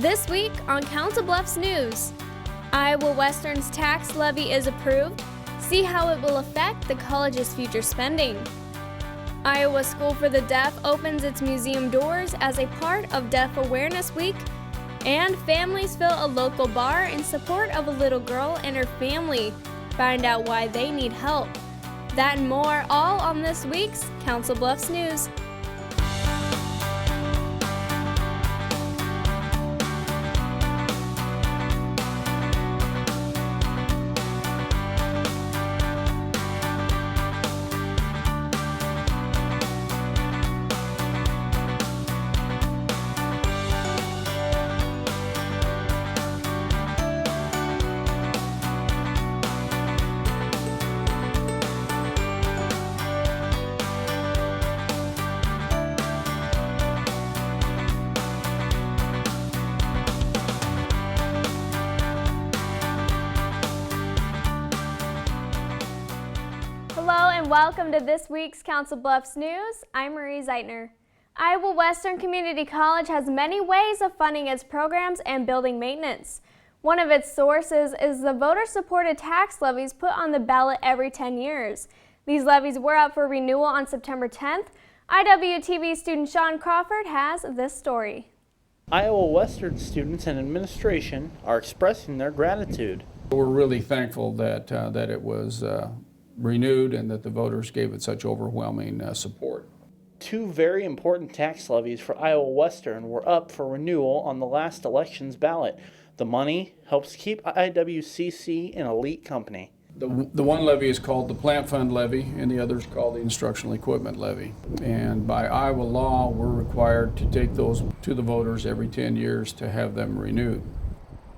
This week on Council Bluffs News, Iowa Western's tax levy is approved. See how it will affect the college's future spending. Iowa School for the Deaf opens its museum doors as a part of Deaf Awareness Week. And families fill a local bar in support of a little girl and her family. Find out why they need help. That and more, all on this week's Council Bluffs News. Hello and welcome to this week's Council Bluffs News. I'm Marie Zeitner. Iowa Western Community College has many ways of funding its programs and building maintenance. One of its sources is the voter-supported tax levies put on the ballot every 10 years. These levies were up for renewal on September 10th. IWTV student Sean Crawford has this story. Iowa Western students and administration are expressing their gratitude. We're really thankful that it was renewed and that the voters gave it such overwhelming support. Two very important tax levies for Iowa Western were up for renewal on the last election's ballot. The money helps keep IWCC an elite company. The one levy is called the plant fund levy and the other is called the instructional equipment levy. And by Iowa law, we're required to take those to the voters every 10 years to have them renewed.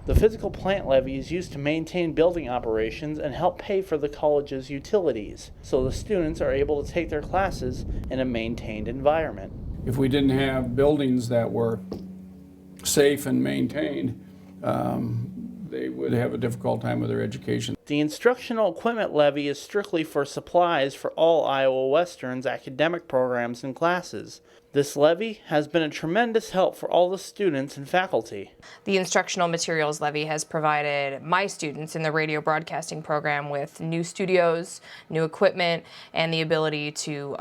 The physical plant levy is used to maintain building operations and help pay for the college's utilities, so the students are able to take their classes in a maintained environment. If we didn't have buildings that were safe and maintained, they would have a difficult time with their education. The instructional equipment levy is strictly for supplies for all Iowa Western's academic programs and classes. This levy has been a tremendous help for all the students and faculty. The instructional materials levy has provided my students in the radio broadcasting program with new studios, new equipment, and the ability to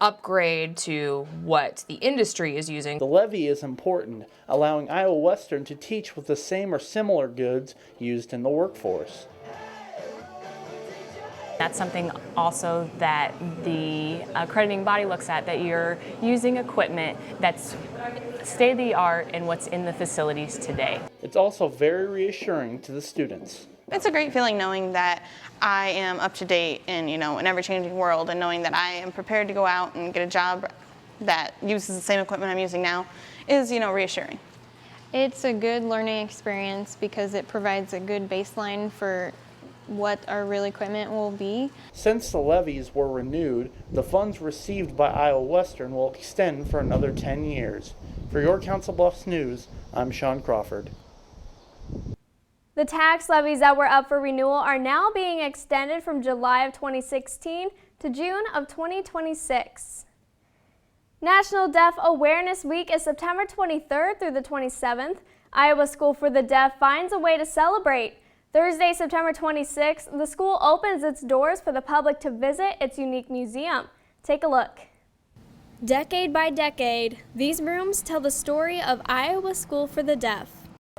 upgrade to what the industry is using. The levy is important, allowing Iowa Western to teach with the same or similar goods used in the workforce. That's something also that the accrediting body looks at, that you're using equipment that's state-of-the-art in what's in the facilities today. It's also very reassuring to the students. It's a great feeling knowing that I am up to date in, an ever-changing world, and knowing that I am prepared to go out and get a job that uses the same equipment I'm using now is, reassuring. It's a good learning experience because it provides a good baseline for what our real equipment will be. Since the levies were renewed, the funds received by Iowa Western will extend for another 10 years. For your Council Bluffs News, I'm Sean Crawford. The tax levies that were up for renewal are now being extended from July of 2016 to June of 2026. National Deaf Awareness Week is September 23rd through the 27th. Iowa School for the Deaf finds a way to celebrate. Thursday, September 26th, the school opens its doors for the public to visit its unique museum. Take a look. Decade by decade, these rooms tell the story of Iowa School for the Deaf.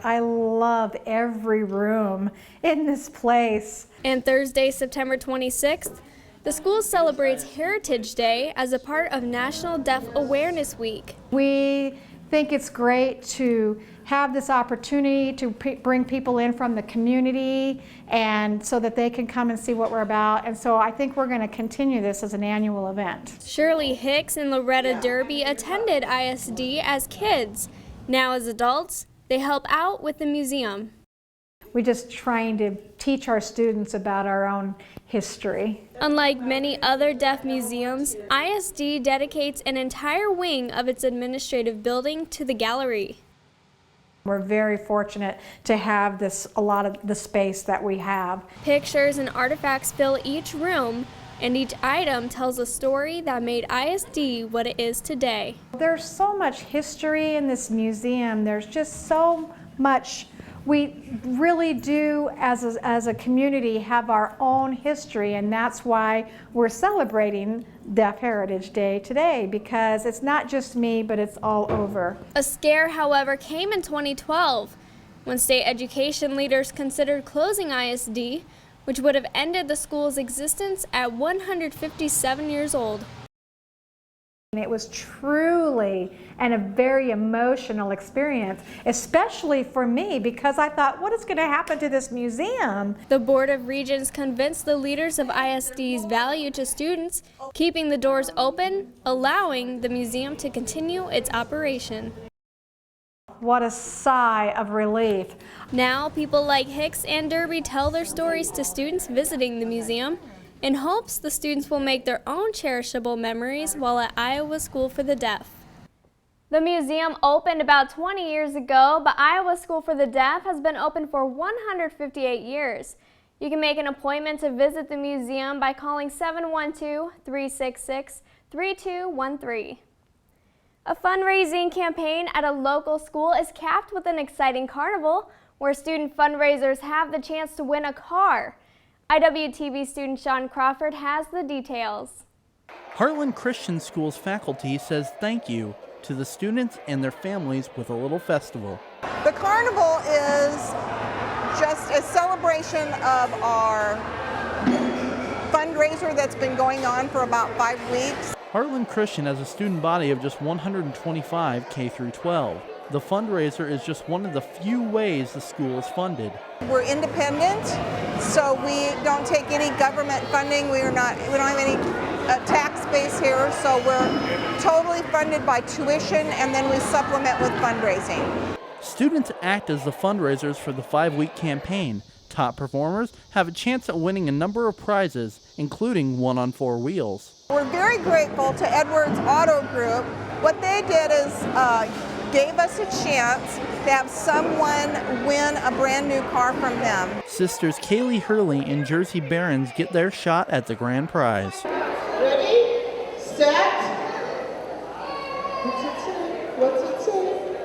I love every room in this place. And Thursday, September 26th, the school celebrates Heritage Day as a part of National Deaf Awareness Week. We think it's great to have this opportunity to bring people in from the community and so that they can come and see what we're about. And so I think we're going to continue this as an annual event. Shirley Hicks and Loretta Derby attended ISD as kids. Now as adults, they help out with the museum. We're just trying to teach our students about our own history. Unlike many other deaf museums, ISD dedicates an entire wing of its administrative building to the gallery. We're very fortunate to have a lot of the space that we have. Pictures and artifacts fill each room. and each item tells a story that made ISD what it is today. There's so much history in this museum. There's just so much. We really do, as a community, have our own history, and that's why we're celebrating Deaf Heritage Day today, because it's not just me, but it's all over. A scare, however, came in 2012 when state education leaders considered closing ISD, which would have ended the school's existence at 157 years old. And it was truly a very emotional experience, especially for me, because I thought, what is going to happen to this museum? The Board of Regents convinced the leaders of ISD's value to students, keeping the doors open, allowing the museum to continue its operation. What a sigh of relief. Now, people like Hicks and Derby tell their stories to students visiting the museum in hopes the students will make their own cherishable memories while at Iowa School for the Deaf. The museum opened about 20 years ago, but Iowa School for the Deaf has been open for 158 years. You can make an appointment to visit the museum by calling 712-366-3213. A fundraising campaign at a local school is capped with an exciting carnival where student fundraisers have the chance to win a car. IWTV student Sean Crawford has the details. Heartland Christian School's faculty says thank you to the students and their families with a little festival. The carnival is just a celebration of our fundraiser that's been going on for about 5 weeks. Heartland Christian has a student body of just 125 K through 12. The fundraiser is just one of the few ways the school is funded. We're independent, so we don't take any government funding. We don't have any tax base here, so we're totally funded by tuition, and then we supplement with fundraising. Students act as the fundraisers for the 5-week campaign. Top performers have a chance at winning a number of prizes, including one on 4 wheels. We're very grateful to Edwards Auto Group. What they did is gave us a chance to have someone win a brand new car from them. Sisters Kaylee Hurley and Jersey Barons get their shot at the grand prize. Ready, set. What's it say?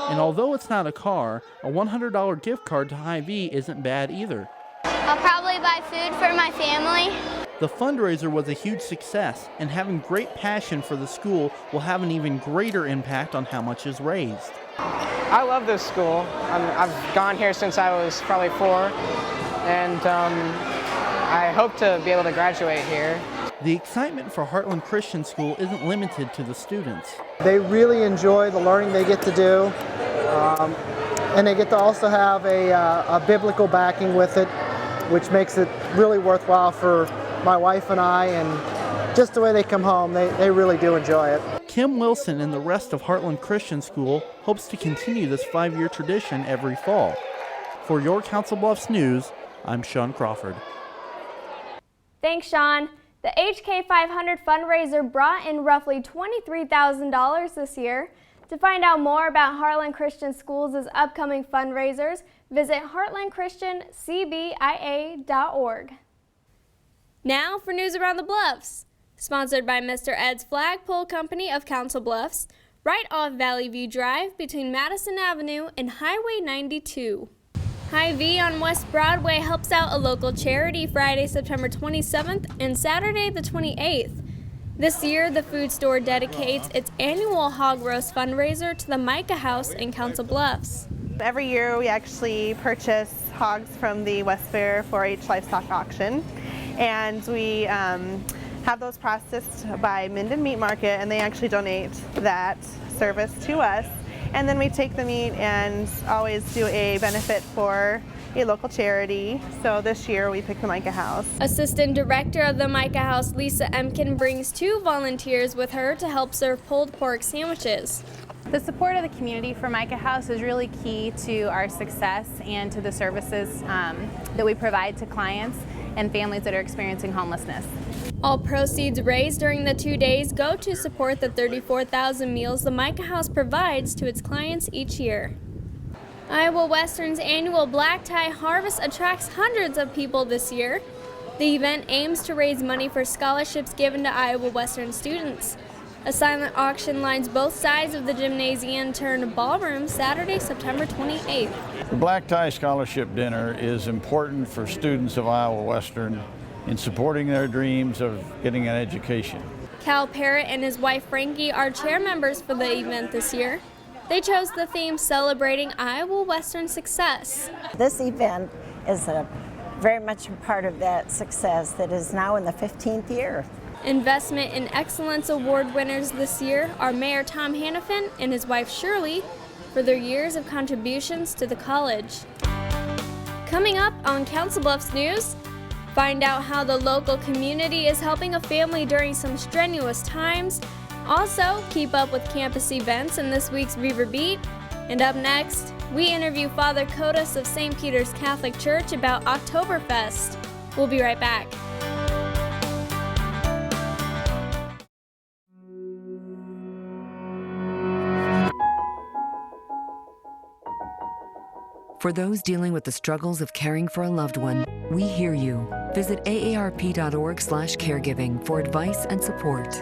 And although it's not a car, a $100 gift card to Hy-Vee isn't bad either. I'll probably buy food for my family. The fundraiser was a huge success, and having great passion for the school will have an even greater impact on how much is raised. I love this school. I've gone here since I was probably 4, and I hope to be able to graduate here. The excitement for Heartland Christian School isn't limited to the students. They really enjoy the learning they get to do, and they get to also have a biblical backing with it, which makes it really worthwhile for my wife and I, and just the way they come home, they really do enjoy it. Kim Wilson and the rest of Heartland Christian School hopes to continue this 5-year tradition every fall. For your Council Bluffs News, I'm Sean Crawford. Thanks, Sean. The HK 500 fundraiser brought in roughly $23,000 this year. To find out more about Heartland Christian Schools' upcoming fundraisers, visit heartlandchristiancbia.org. Now for news around the Bluffs. Sponsored by Mr. Ed's Flagpole Company of Council Bluffs, right off Valley View Drive between Madison Avenue and Highway 92. Hy-Vee on West Broadway helps out a local charity Friday, September 27th and Saturday the 28th. This year, the food store dedicates its annual hog roast fundraiser to the Micah House in Council Bluffs. Every year we actually purchase hogs from the West Fair 4-H livestock auction, and we have those processed by Minden Meat Market, and they actually donate that service to us. And then we take the meat and always do a benefit for a local charity. So this year we picked the Micah House. Assistant Director of the Micah House, Lisa Emkin, brings 2 volunteers with her to help serve pulled pork sandwiches. The support of the community for Micah House is really key to our success and to the services that we provide to clients and families that are experiencing homelessness. All proceeds raised during the 2 days go to support the 34,000 meals the Micah House provides to its clients each year. Iowa Western's annual Black Tie Harvest attracts hundreds of people this year. The event aims to raise money for scholarships given to Iowa Western students. A silent auction lines both sides of the gymnasium turned ballroom Saturday, September 28th. The Black Tie Scholarship Dinner is important for students of Iowa Western in supporting their dreams of getting an education. Cal Parrott and his wife Frankie are chair members for the event this year. They chose the theme celebrating Iowa Western success. This event is very much a part of that success that is now in the 15th year. Investment in Excellence Award winners this year are Mayor Tom Hannafin and his wife Shirley for their years of contributions to the college. Coming up on Council Bluffs News, find out how the local community is helping a family during some strenuous times. Also, keep up with campus events in this week's Reaver Beat. And up next, we interview Father Kotis of St. Peter's Catholic Church about Octoberfest. We'll be right back. For those dealing with the struggles of caring for a loved one, we hear you. Visit aarp.org/caregiving for advice and support.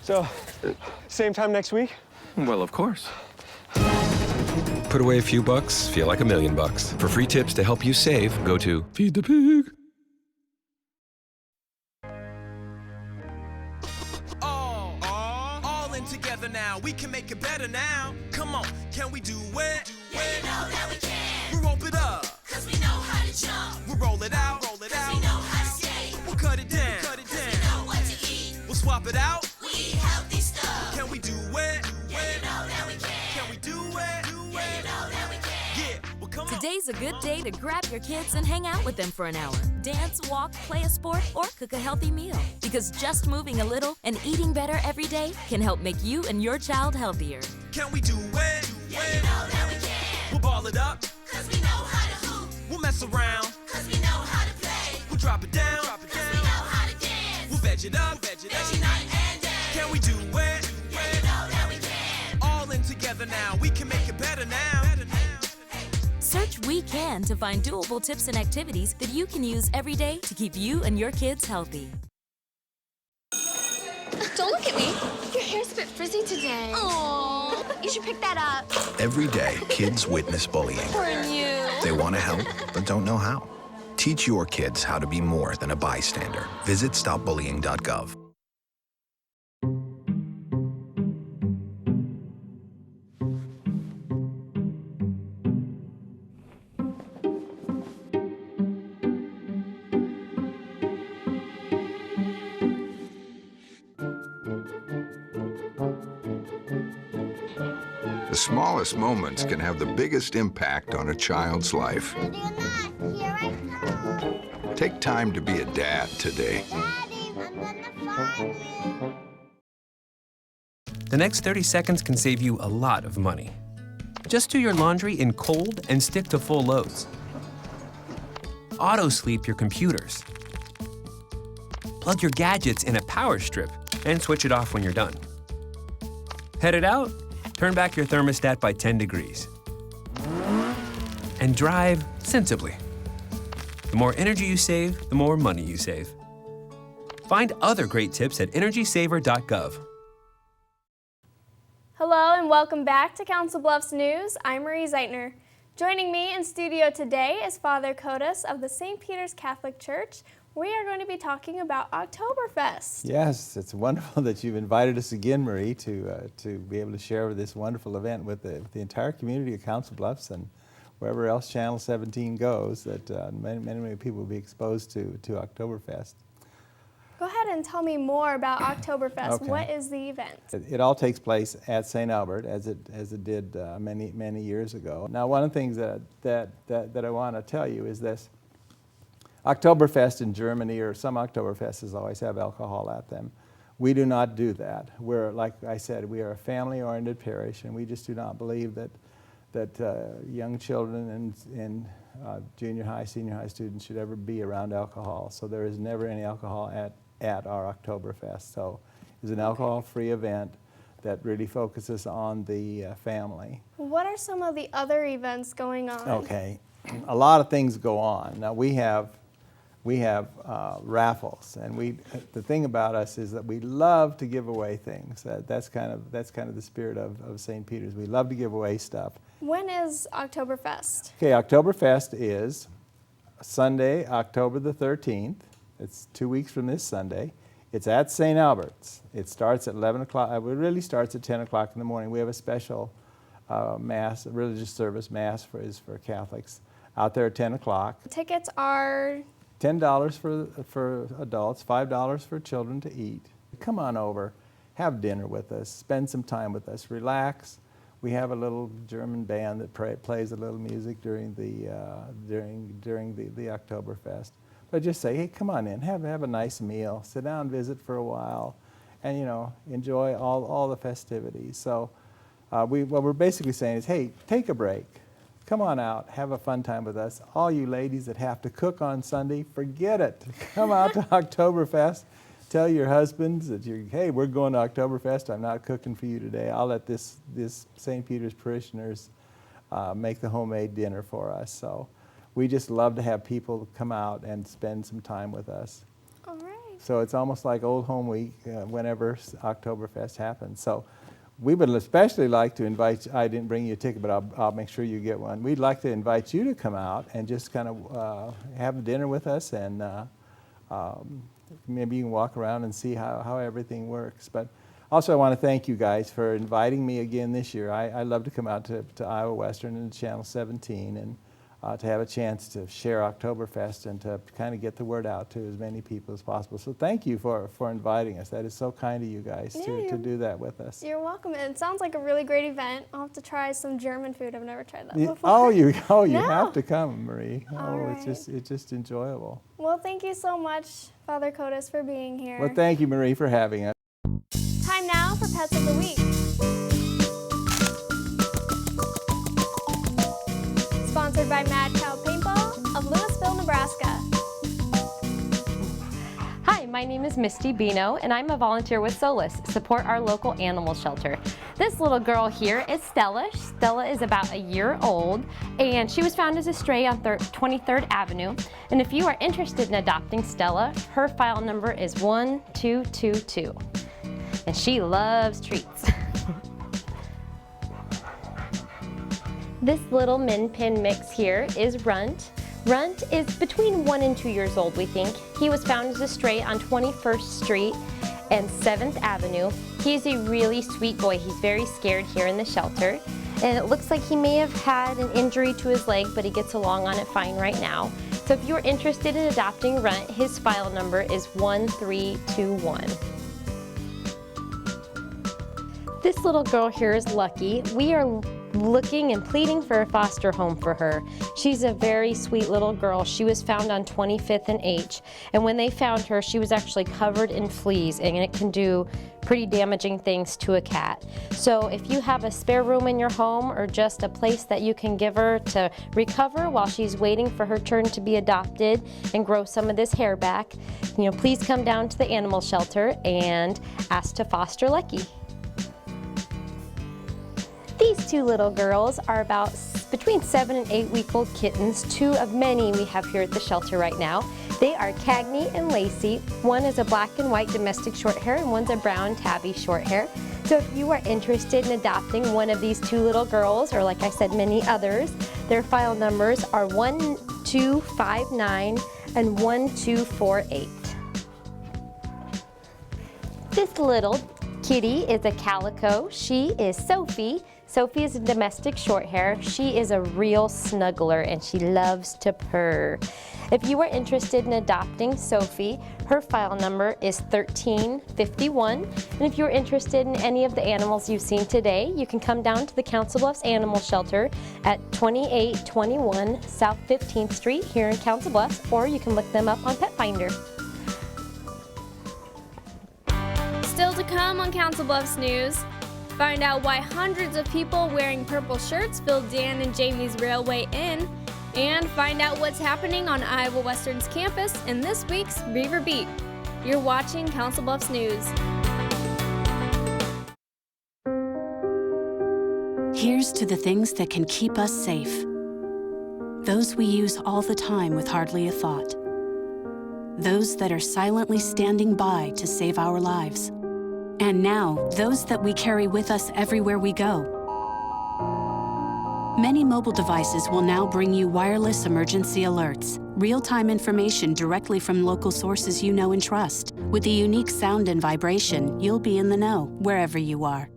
So, same time next week? Well, of course. Put away a few bucks, feel like $1 million. For free tips to help you save, go to Feed the Pig. All in together now. We can make it better now. Come on, can we do it? Yeah, you know that we can. We'll rope it up, cause we know how to jump. We'll roll it out, cause we know how to skate. We'll cut it down, cause we know what to eat. We'll swap it out. We eat healthy stuff. Can we do it? Yeah, you know that we can. Can we do it? Yeah, you know that we can. Yeah, well come on. Today's a good day to grab your kids and hang out with them for an hour. Dance, walk, play a sport, or cook a healthy meal. Because just moving a little and eating better every day can help make you and your child healthier. Can we do it? Yeah, you know that we can. We'll ball it up, cause we know how to hoop. We'll mess around, cause we know how to play. We'll drop it down, cause we know how to dance. We'll veg it up, veggie night and day. Can we do it? Yeah, you know that we can. All in together now, we can make it better now. Search We Can to find doable tips and activities that you can use every day to keep you and your kids healthy. Don't look at me. Your hair's a bit frizzy today. Aww. You should pick that up. Every day, kids witness bullying. Poor you. They want to help, but don't know how. Teach your kids how to be more than a bystander. Visit stopbullying.gov. The smallest moments can have the biggest impact on a child's life. Take time to be a dad today. The next 30 seconds can save you a lot of money. Just do your laundry in cold and stick to full loads. Auto-sleep your computers. Plug your gadgets in a power strip and switch it off when you're done. Headed out? Turn back your thermostat by 10 degrees. And drive sensibly. The more energy you save, the more money you save. Find other great tips at energysaver.gov. Hello and welcome back to Council Bluffs News. I'm Marie Zeitner. Joining me in studio today is Father Kotis of the St. Peter's Catholic Church. We are going to be talking about Octoberfest. Yes, it's wonderful that you've invited us again, Marie, to be able to share this wonderful event with the entire community of Council Bluffs and wherever else Channel 17 goes, that many people will be exposed to Octoberfest. Go ahead and tell me more about Octoberfest. Okay. What is the event? It all takes place at St. Albert, as it did many years ago. Now, one of the things that I want to tell you is this. Oktoberfest in Germany, or some Oktoberfests always have alcohol at them. We do not do that. We're, like I said, we are a family-oriented parish, and we just do not believe that young children and junior high, senior high students should ever be around alcohol. So there is never any alcohol at our Oktoberfest. So it's an alcohol-free event that really focuses on the family. What are some of the other events going on? Okay, a lot of things go on. Now we have raffles, and the thing about us is that we love to give away things. That's kind of the spirit of St. Peter's. We love to give away stuff. When is Octoberfest? Okay, Oktoberfest is Sunday, October the 13th. It's 2 weeks from this Sunday. It's at St. Albert's. It starts at 11 o'clock. It really starts at 10 o'clock in the morning. We have a special mass, religious service. Mass is for Catholics out there at 10 o'clock. Tickets are $10 for adults, $5 for children to eat. Come on over, have dinner with us, spend some time with us, relax. We have a little German band that plays a little music during the Oktoberfest. But just say, hey, come on in, have a nice meal, sit down, visit for a while, and enjoy all the festivities. So what we're basically saying is, hey, take a break. Come on out, have a fun time with us. All you ladies that have to cook on Sunday, forget it. Come out to Oktoberfest. Tell your husbands that hey, we're going to Oktoberfest. I'm not cooking for you today. I'll let this St. Peter's parishioners make the homemade dinner for us. So we just love to have people come out and spend some time with us. All right. So it's almost like Old Home Week whenever Oktoberfest happens. So we would especially like to invite you. I didn't bring you a ticket, but I'll make sure you get one. We'd like to invite you to come out and just kind of have dinner with us, and maybe you can walk around and see how everything works. But also I want to thank you guys for inviting me again this year. I love to come out to Iowa Western and Channel 17 and to have a chance to share Oktoberfest and to kind of get the word out to as many people as possible. So thank you for inviting us. That is so kind of you guys to do that with us. You're welcome. It sounds like a really great event. I'll have to try some German food. I've never tried that before. You No. have to come, Marie. Right. It's just enjoyable. Well, thank you so much, Father Kotis, for being here. Well, thank you, Marie, for having us. Time now for Pets of the Week. Sponsored by Mad Cow Paintball of Louisville, Nebraska. Hi, my name is Misty Bino, and I'm a volunteer with Solus, support our local animal shelter. This little girl here is Stella. Stella is about a year old, and she was found as a stray on 23rd Avenue. And if you are interested in adopting Stella, her file number is 1222. And she loves treats. This little min pin mix here is Runt. Runt is between 1 and 2 years old, we think. He was found as a stray on 21st Street and 7th Avenue. He's a really sweet boy. He's very scared here in the shelter. And it looks like he may have had an injury to his leg, but he gets along on it fine right now. So if you're interested in adopting Runt, his file number is 1321. This little girl here is Lucky. We are looking and pleading for a foster home for her. She's a very sweet little girl. She was found on 25th and H, and when they found her, she was actually covered in fleas, and it can do pretty damaging things to a cat. So if you have a spare room in your home or just a place that you can give her to recover while she's waiting for her turn to be adopted and grow some of this hair back, please come down to the animal shelter and ask to foster Lucky. These two little girls are about between 7 and 8 week old kittens, 2 of many we have here at the shelter right now. They are Cagney and Lacey. One is a black and white domestic short hair and one's a brown tabby short hair. So if you are interested in adopting one of these 2 little girls, or like I said, many others, their file numbers are 1259 and 1248. This little kitty is a calico. She is Sophie. Sophie is a domestic shorthair. She is a real snuggler and she loves to purr. If you are interested in adopting Sophie, her file number is 1351. And if you're interested in any of the animals you've seen today, you can come down to the Council Bluffs Animal Shelter at 2821 South 15th Street here in Council Bluffs, or you can look them up on Pet Finder. Still to come on Council Bluffs News. Find out why hundreds of people wearing purple shirts filled Dan and Jamie's Railway Inn, and find out what's happening on Iowa Western's campus in this week's Reaver Beat. You're watching Council Bluffs News. Here's to the things that can keep us safe. Those we use all the time with hardly a thought. Those that are silently standing by to save our lives. And now, those that we carry with us everywhere we go. Many mobile devices will now bring you wireless emergency alerts, real-time information directly from local sources you know and trust. With the unique sound and vibration, you'll be in the know, wherever you are.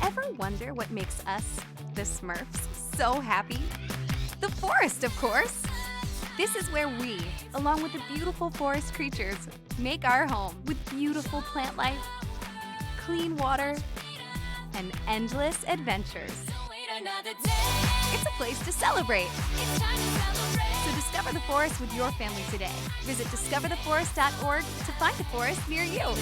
Ever wonder what makes us, the Smurfs, so happy? The forest, of course! This is where we, along with the beautiful forest creatures, make our home with beautiful plant life, clean water, and endless adventures. It's a place to celebrate. So discover the forest with your family today. Visit discovertheforest.org to find a forest near you.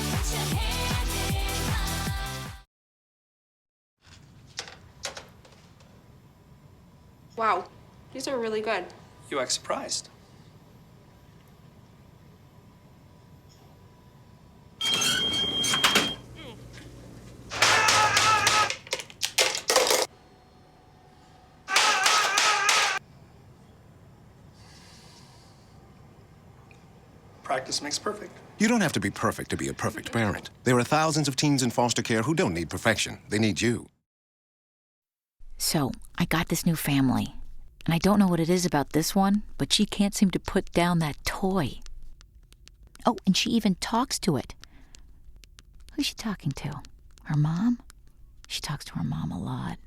Wow, these are really good. You act surprised. Practice makes perfect. You don't have to be perfect to be a perfect parent. There are thousands of teens in foster care who don't need perfection. They need you. So, I got this new family. And I don't know what it is about this one, but she can't seem to put down that toy. Oh, and she even talks to it. Who's she talking to? Her mom? She talks to her mom a lot.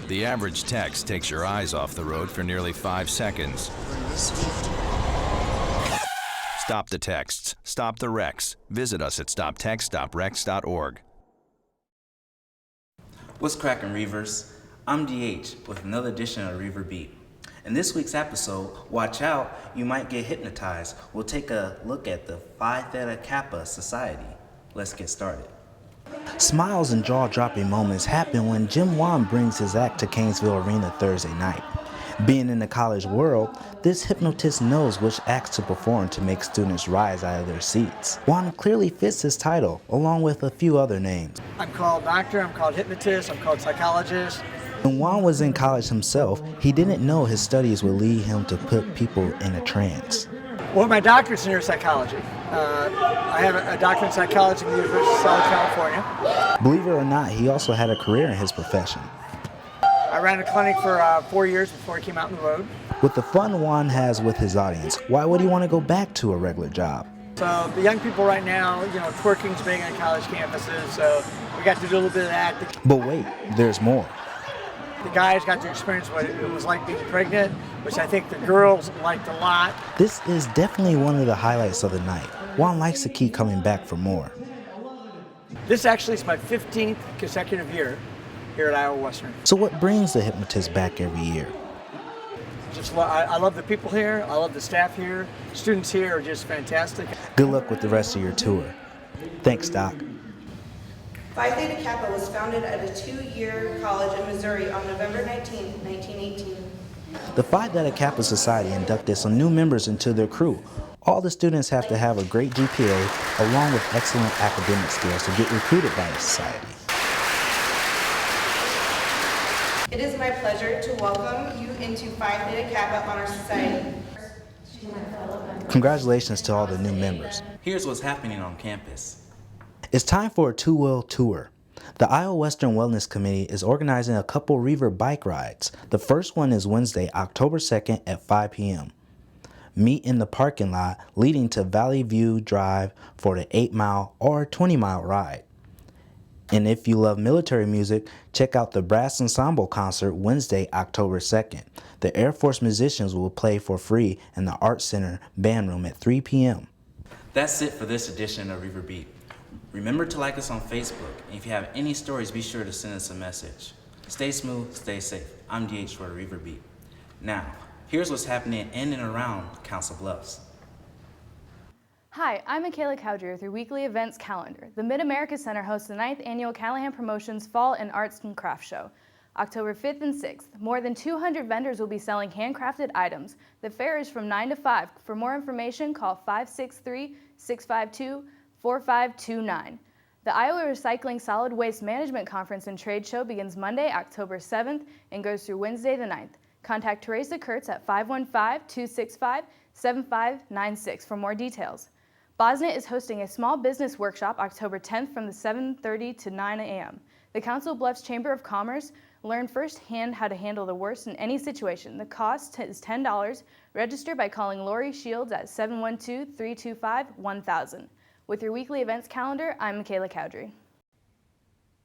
The average text takes your eyes off the road for nearly 5 seconds. Stop the texts. Stop the wrecks. Visit us at stoptextstoprex.org. What's crackin', Reavers? I'm DH with another edition of Reaver Beat. In this week's episode, watch out, you might get hypnotized. We'll take a look at the Phi Theta Kappa Society. Let's get started. Smiles and jaw-dropping moments happen when Jim Wan brings his act to Canesville Arena Thursday night. Being in the college world, this hypnotist knows which acts to perform to make students rise out of their seats. Wan clearly fits his title, along with a few other names. I'm called doctor, I'm called hypnotist, I'm called psychologist. When Wan was in college himself, he didn't know his studies would lead him to put people in a trance. Well, my doctorate's in neuropsychology. I have a doctorate in psychology from the University of Southern California. Believe it or not, he also had a career in his profession. I ran a clinic for 4 years before I came out on the road. With the fun Wan has with his audience, why would he want to go back to a regular job? So the young people right now, twerking's big on college campuses, so we got to do a little bit of that. But wait, there's more. The guys got to experience what it was like being pregnant, which I think the girls liked a lot. This is definitely one of the highlights of the night. Wan likes to keep coming back for more. This actually is my 15th consecutive year here at Iowa Western. So what brings the hypnotist back every year? I love the people here, I love the staff here, students here are just fantastic. Good luck with the rest of your tour. Thanks, Doc. Phi Theta Kappa was founded at a 2-year college in Missouri on November 19, 1918. The Phi Theta Kappa Society inducted some new members into their crew. All the students have to have a great GPA along with excellent academic skills to get recruited by the society. It is my pleasure to welcome you into Phi Theta Kappa Honor Society. Congratulations to all the new members. Here's what's happening on campus. It's time for a two-wheel tour. The Iowa Western Wellness Committee is organizing a couple Reaver bike rides. The first one is Wednesday, October 2nd at 5 p.m. Meet in the parking lot leading to Valley View Drive for the 8-mile or 20-mile ride. And if you love military music, check out the Brass Ensemble concert Wednesday, October 2nd. The Air Force musicians will play for free in the Art Center band room at 3 p.m. That's it for this edition of Reaver Beat. Remember to like us on Facebook, and if you have any stories, be sure to send us a message. Stay smooth, stay safe. I'm DH for the Reaver Beat. Now, here's what's happening in and around Council Bluffs. Hi, I'm Michaela Cowdery with your weekly events calendar. The Mid-America Center hosts the 9th Annual Callahan Promotions Fall and Arts and Crafts Show. October 5th and 6th, more than 200 vendors will be selling handcrafted items. The fair is from 9 to 5. For more information, call 563-652-4529. The Iowa Recycling Solid Waste Management Conference and Trade Show begins Monday, October 7th and goes through Wednesday the 9th. Contact Teresa Kurtz at 515-265-7596 for more details. Bosnet is hosting a small business workshop October 10th from 7:30 to 9 a.m. The Council Bluffs Chamber of Commerce learn firsthand how to handle the worst in any situation. The cost is $10. Register by calling Lori Shields at 712-325-1000. With your weekly events calendar, I'm Michaela Cowdery.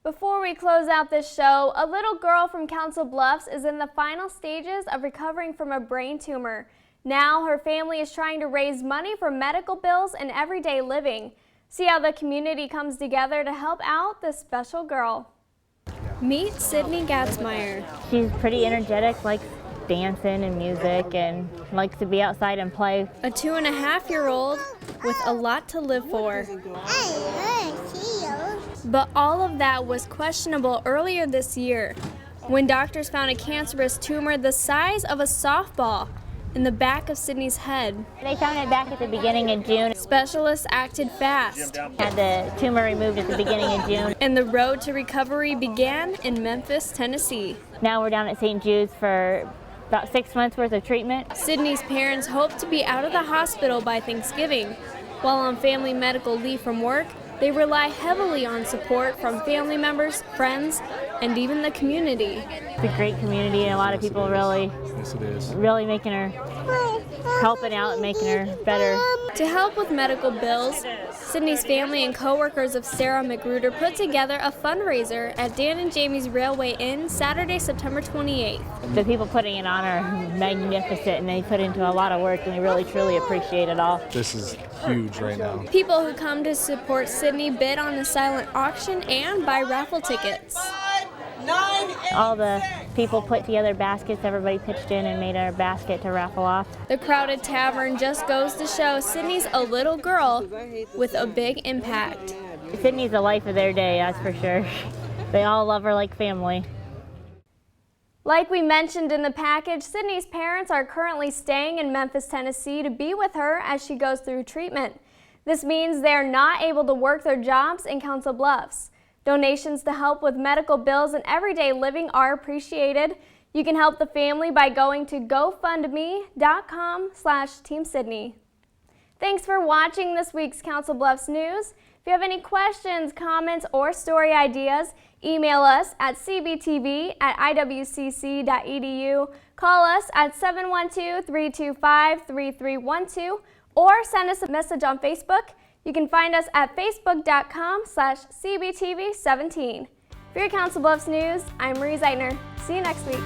Before we close out this show, a little girl from Council Bluffs is in the final stages of recovering from a brain tumor. Now her family is trying to raise money for medical bills and everyday living. See how the community comes together to help out this special girl. Meet Sydney Gatzmeyer. She's pretty energetic, likes dancing and music, and likes to be outside and play. A 2.5-year-old with a lot to live for. But all of that was questionable earlier this year when doctors found a cancerous tumor the size of a softball in the back of Sydney's head. They found it back at the beginning of June. Specialists acted fast. Had the tumor removed at the beginning of June. And the road to recovery began in Memphis, Tennessee. Now we're down at St. Jude's for about 6 months worth of treatment. Sydney's parents hope to be out of the hospital by Thanksgiving. While on family medical leave from work, they rely heavily on support from family members, friends, and even the community. It's a great community, and a lot of people really making her, helping out and making her better. To help with medical bills, Sydney's family and co-workers of Sarah McGruder put together a fundraiser at Dan and Jamie's Railway Inn Saturday, September 28th. The people putting it on are magnificent, and they put into a lot of work, and we really truly appreciate it all. This is huge right now. People who come to support Sydney bid on a silent auction and buy raffle tickets. All the people put together baskets, everybody pitched in and made a basket to raffle off. The crowded tavern just goes to show Sydney's a little girl with a big impact. Sydney's the life of their day, that's for sure. They all love her like family. Like we mentioned in the package, Sydney's parents are currently staying in Memphis, Tennessee to be with her as she goes through treatment. This means they're not able to work their jobs in Council Bluffs. Donations to help with medical bills and everyday living are appreciated. You can help the family by going to gofundme.com/Team Sydney. Thanks for watching this week's Council Bluffs News. If you have any questions, comments, or story ideas, email us at cbtv@iwcc.edu, call us at 712-325-3312, or send us a message on Facebook. You can find us at facebook.com/cbtv17. For your Council Bluffs News, I'm Marie Zeitner. See you next week.